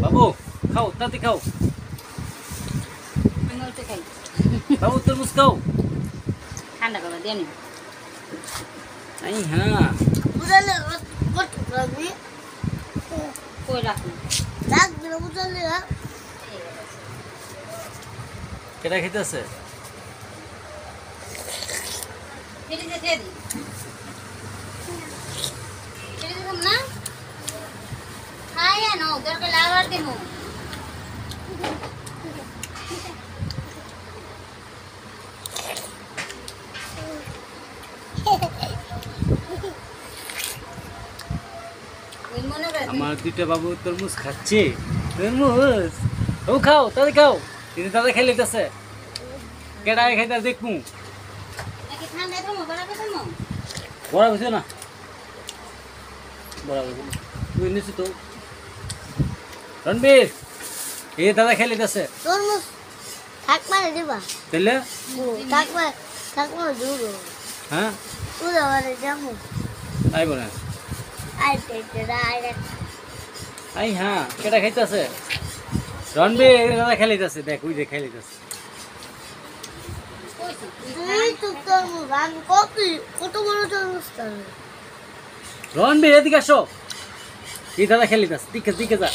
বাবু খাও তাতে খাও বাবু তরমুজ খাও ঠান্ডা করে দিয়ে নি আই হ্যাঁ বুঝলে কত করবি কই রাখুন রাখ দিলে বুঝলে কেটা খেতেছে ফেলে দে ফেলে দি ফেলে দিলাম না খাইয়া নাও দরকার লাগার দেবো আমার দুইটা বাবু তরমুজ খাচ্ছে তরমুজ ও খাও তাতে খাও কিন্তু তাতে খেলে দিতেছে কেটা খাইতে দেখবো ঠান্ডা থামো বরাবর থামো বড়া বুঝছো না বড়া বুঝছো তুই নিচ্ছি তো রণবীর এই দাদা খেলে দিতেছে তরমুজ থাক মারে দিবা তাহলে থাক মারে দূর হ্যাঁ তুই আমারে যাবো আইব না আই হ্যাঁ কেটা খাইতেছে রণবীর দাদা খেলে দিতেছে দেখ ওই যে খেলে দিতেছে তুই তো তরমুজ আমি কত বড় তরমুজ তাহলে রণবীর এদিকে আসো এই দাদা খেলে দিতেছে দিকে দিকে যা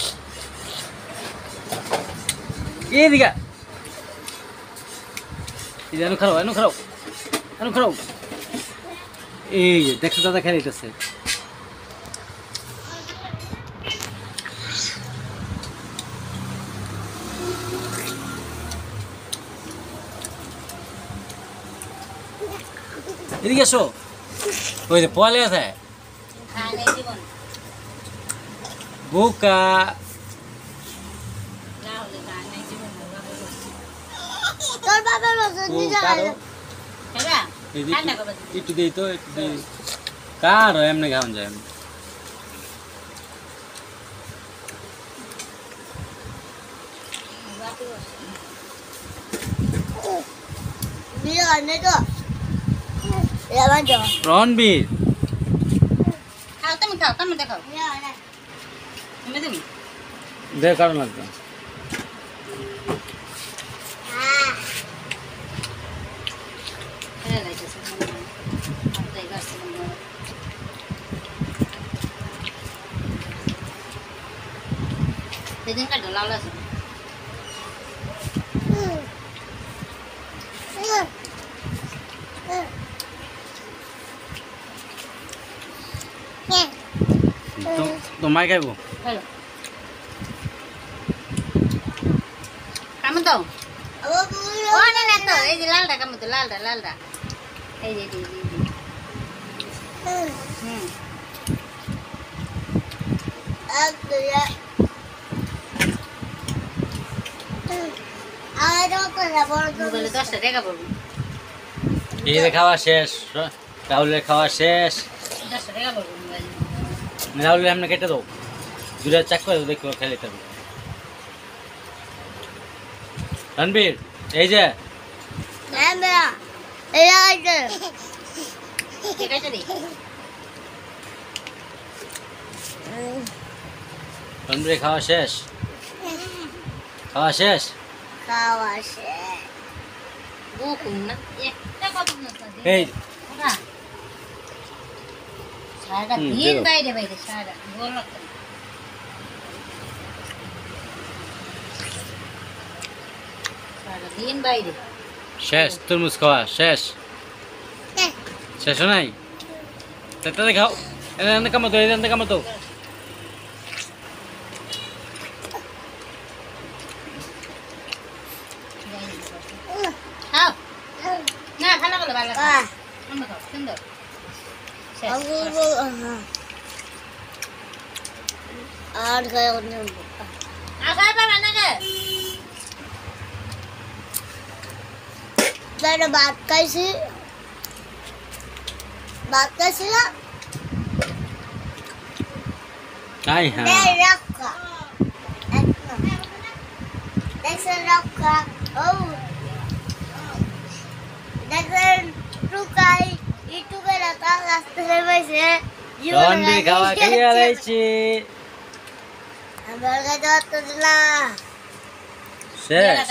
এদিকে এই যে এনো খারাপ এই যে দেখছো দাদা খেলে দিতেছে এদিকে আসো ওই যে পলে আছে খাই জীবন বোকা রাহুল খাই জীবন তোর বাবার রসুন দিতে হেবা এই যে ঠান্ডা করে একটু দিই তো একটু দিই কার এমনি খাওয়ান যায় এমনি দিয়ে আনে তো এবার যাও রণবীর খাও তুমি খাও তুমি দেখাও তুমি তুমি দেখ কারণ লাগবে হ্যাঁ লাইতেছে তাই গাছে সেদিন কাটো লাল আছে তোমায় খাইব হ্যালো কামো তো ও না না তো এই যে লালটা কামো তো লালটা এই যে হুম মোবাইলে 10টা টাকা পড়বে এই যে খাওয়া শেষ রাহুলের খাওয়া শেষ 10টা টাকা পড়বে মোবাইলে রাহুলের এমনি কেটে দাও দুটা চাক করে দেখো খেলে তবে রণবীর এই যে ঠিক আছে দি রণবীর খাওয়া শেষ বুকুম না একটা কত না এই ওটা সারা দিন বাইরে সারা গোল লাগতো সারা দিন বাইরে শেষ তরমুজ খাওয়া শেষ নাই তাতে খাও এনে কামতো এনে কামতো খাও না ভালো করে ভালো সুন্দর সুন্দর আর গায়ে আগাই পাবে না কে ভাত খাইছি না আই হ্যাঁ রাখা দেখছেন রাখা ও দেখছেন টুকাই ইটুকে রাখা রাস্তায় বসে রণবীর খাওয়া খেয়ে আলাইছি আমার কাছে অত না শেষ